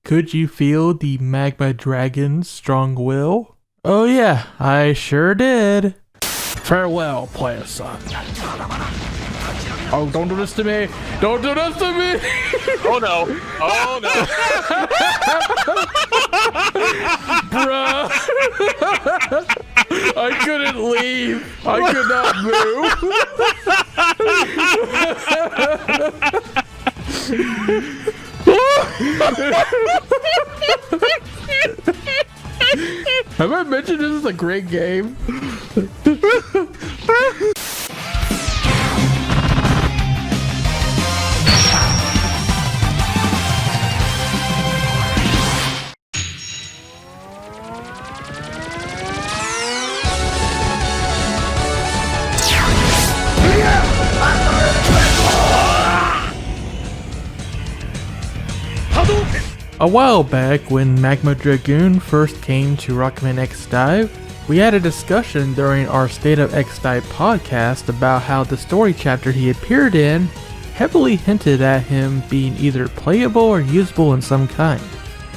Could you feel the Magma Dragoon's strong will? Oh yeah, I sure did. Farewell, player son. Oh, don't do this to me! Don't do this to me! Oh no! Oh no! Bruh! I couldn't leave! I could not move! Have I mentioned this is a great game? A while back, when Magma Dragoon first came to Rockman X DiVE, we had a discussion during our State of X DiVE podcast about how the story chapter he appeared in heavily hinted at him being either playable or usable in some kind.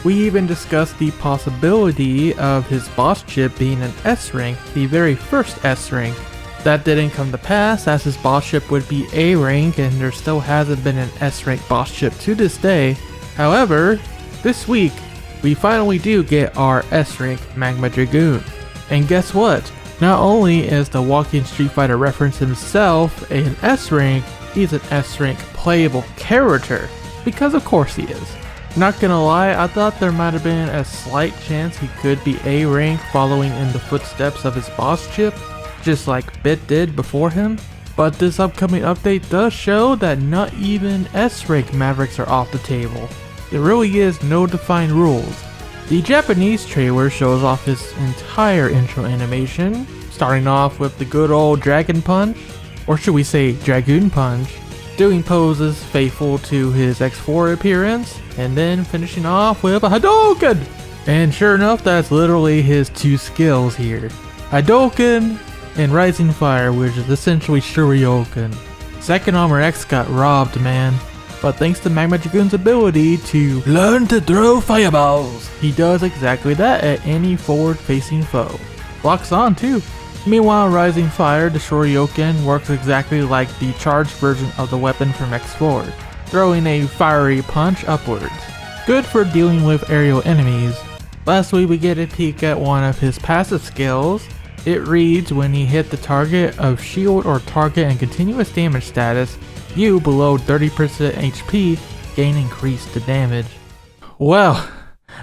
We even discussed the possibility of his boss chip being an S rank, the very first S rank. That didn't come to pass, as his boss chip would be A rank and there still hasn't been an S rank boss chip to this day. However, this week, we finally do get our S-rank Magma Dragoon. And guess what? Not only is the walking Street Fighter reference himself an S-rank, he's an S-rank playable character. Because of course he is. Not gonna lie, I thought there might have been a slight chance he could be A-rank following in the footsteps of his boss chip, just like Bit did before him. But this upcoming update does show that not even S-rank Mavericks are off the table. There really is no defined rules. The Japanese trailer shows off his entire intro animation, starting off with the good old Dragon Punch, or should we say Dragoon Punch, doing poses faithful to his X4 appearance, and then finishing off with a Hadouken! And sure enough, that's literally his two skills here. Hadouken and Rising Fire, which is essentially Shoryuken. Second Armor X got robbed, man. But thanks to Magma Dragoon's ability to learn to throw fireballs, he does exactly that at any forward-facing foe. Locks on too. Meanwhile, Rising Fire, the Shoryuken, works exactly like the charged version of the weapon from X4, throwing a fiery punch upwards. Good for dealing with aerial enemies. Lastly, we get a peek at one of his passive skills. It reads, when he hit the target of shield or target and continuous damage status, you below 30% HP gain increased damage. Well,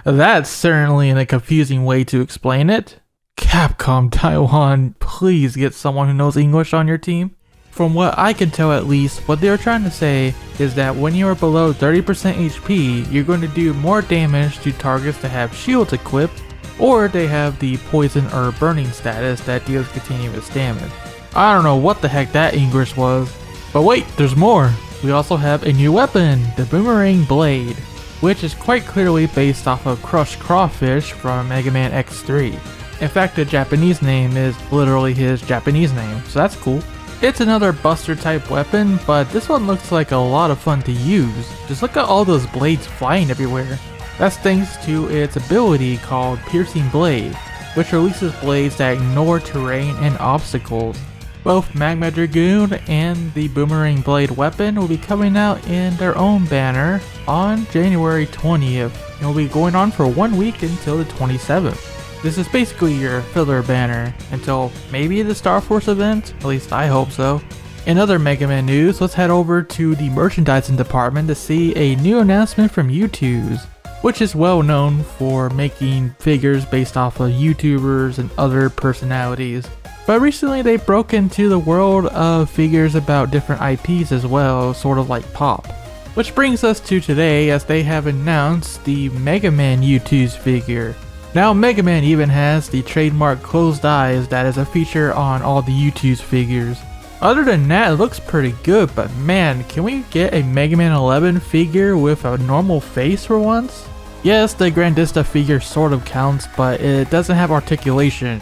that's certainly a confusing way to explain it. Capcom Taiwan, please get someone who knows English on your team. From what I can tell at least, what they're trying to say is that when you are below 30% HP, you're going to do more damage to targets that have shields equipped, or they have the poison or burning status that deals continuous damage. I don't know what the heck that English was. But wait, there's more! We also have a new weapon, the Boomerang Blade, which is quite clearly based off of Crushed Crawfish from Mega Man X3. In fact, the Japanese name is literally his Japanese name, so that's cool. It's another buster type weapon, but this one looks like a lot of fun to use. Just look at all those blades flying everywhere. That's thanks to its ability called Piercing Blade, which releases blades that ignore terrain and obstacles. Both Magma Dragoon and the Boomerang Blade weapon will be coming out in their own banner on January 20th, and will be going on for 1 week until the 27th. This is basically your filler banner until maybe the Star Force event, at least I hope so. In other Mega Man news, let's head over to the merchandising department to see a new announcement from Youtooz, which is well known for making figures based off of YouTubers and other personalities. But recently they broke into the world of figures about different IPs as well, sort of like Pop. Which brings us to today, as they have announced the Mega Man Youtooz figure. Now Mega Man even has the trademark closed eyes that is a feature on all the Youtooz figures. Other than that, it looks pretty good, but man, can we get a Mega Man 11 figure with a normal face for once? Yes, the Grandista figure sort of counts, but it doesn't have articulation.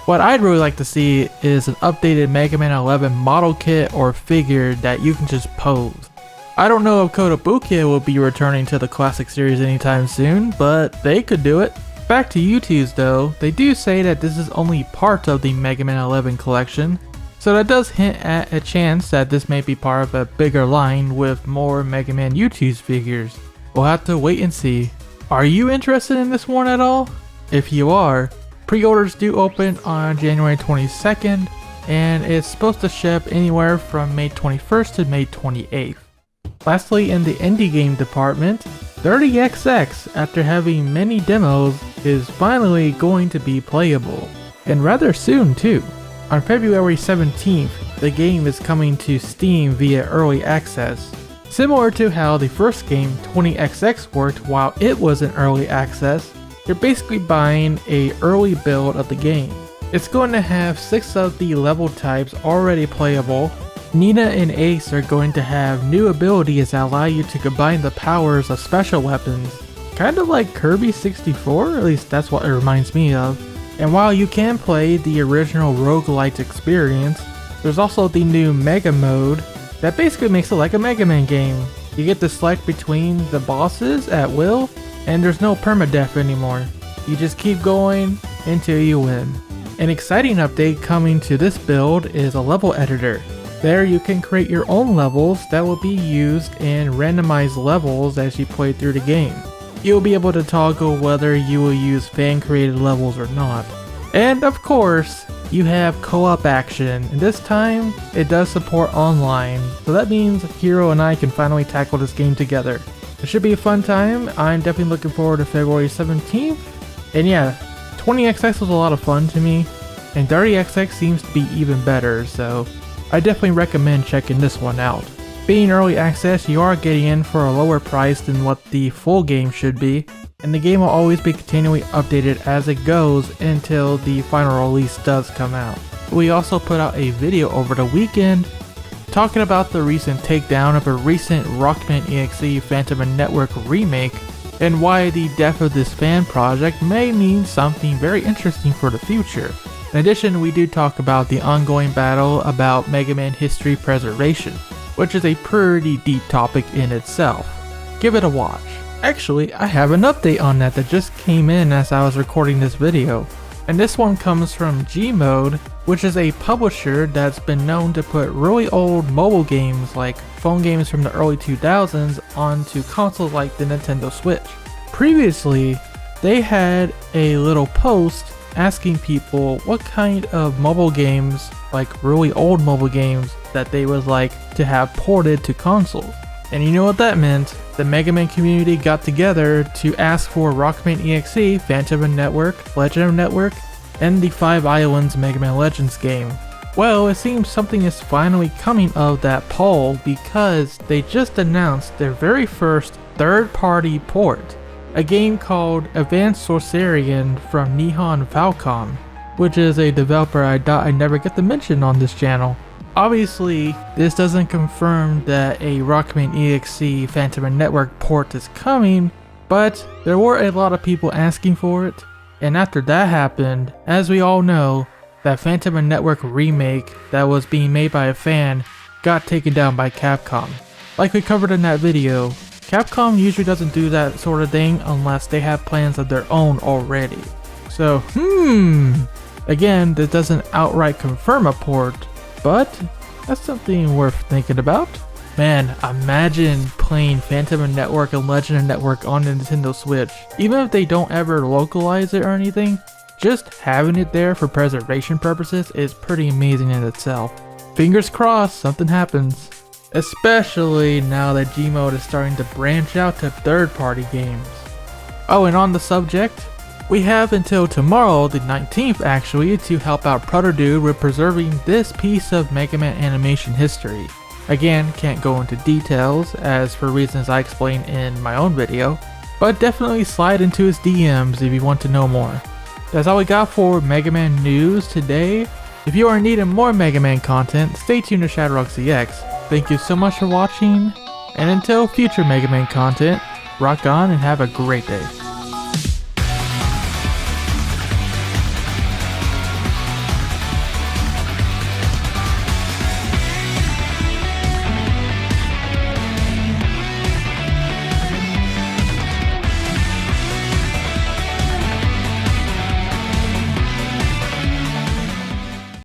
What I'd really like to see is an updated Mega Man 11 model kit or figure that you can just pose. I don't know if Kotobukiya will be returning to the classic series anytime soon, but they could do it. Back to Youtooz though, they do say that this is only part of the Mega Man 11 collection, so that does hint at a chance that this may be part of a bigger line with more Mega Man Youtooz figures. We'll have to wait and see. Are you interested in this one at all? If you are, pre-orders do open on January 22nd, and it's supposed to ship anywhere from May 21st to May 28th. Lastly, in the indie game department, 30XX, after having many demos, is finally going to be playable, and rather soon too. On February 17th, the game is coming to Steam via early access. Similar to how the first game, 20XX, worked while it was in early access, you're basically buying an early build of the game. It's going to have 6 of the level types already playable. Nina and Ace are going to have new abilities that allow you to combine the powers of special weapons. Kind of like Kirby 64, at least that's what it reminds me of. And while you can play the original roguelite experience, there's also the new Mega mode that basically makes it like a Mega Man game. You get to select between the bosses at will, and there's no permadeath anymore. You just keep going until you win. An exciting update coming to this build is a level editor. There you can create your own levels that will be used in randomized levels as you play through the game. You'll be able to toggle whether you will use fan created levels or not. And of course, you have co-op action, and this time it does support online, so that means Hiro and I can finally tackle this game together. It should be a fun time. I'm definitely looking forward to February 17th. And yeah, 20XX was a lot of fun to me, and 30XX seems to be even better, so I definitely recommend checking this one out. Being early access, you are getting in for a lower price than what the full game should be, and the game will always be continually updated as it goes until the final release does come out. We also put out a video over the weekend talking about the recent takedown of a recent Rockman EXE Phantom and Network remake, and why the death of this fan project may mean something very interesting for the future. In addition, we do talk about the ongoing battle about Mega Man history preservation, which is a pretty deep topic in itself. Give it a watch. Actually, I have an update on that just came in as I was recording this video. And this one comes from Gmode, which is a publisher that's been known to put really old mobile games like phone games from the early 2000s onto consoles like the Nintendo Switch. Previously, they had a little post asking people what kind of mobile games, like really old mobile games, that they would like to have ported to consoles. And you know what that meant? The Mega Man community got together to ask for Rockman EXE, Phantom and Network, Legend of Network, and the 5 Islands Mega Man Legends game. Well, it seems something is finally coming of that poll because they just announced their very first third-party port, a game called Advanced Sorcerian from Nihon Falcom, which is a developer I doubt I never get to mention on this channel. Obviously, this doesn't confirm that a Rockman EXE Phantom and Network port is coming, but there were a lot of people asking for it, and after that happened, as we all know, that Phantom and Network remake that was being made by a fan got taken down by Capcom. Like we covered in that video, Capcom usually doesn't do that sort of thing unless they have plans of their own already. So, again, this doesn't outright confirm a port, but that's something worth thinking about. Man, imagine playing Phantom and Network and Legend of Network on the Nintendo Switch. Even if they don't ever localize it or anything, just having it there for preservation purposes is pretty amazing in itself. Fingers crossed something happens. Especially now that Gmode is starting to branch out to third-party games. Oh, and on the subject, we have until tomorrow, the 19th actually, to help out Protodude with preserving this piece of Mega Man animation history. Again, can't go into details as for reasons I explained in my own video, but definitely slide into his DMs if you want to know more. That's all we got for Mega Man news today. If you are in need of more Mega Man content, stay tuned to ShadowRockZX. Thank you so much for watching, and until future Mega Man content, rock on and have a great day.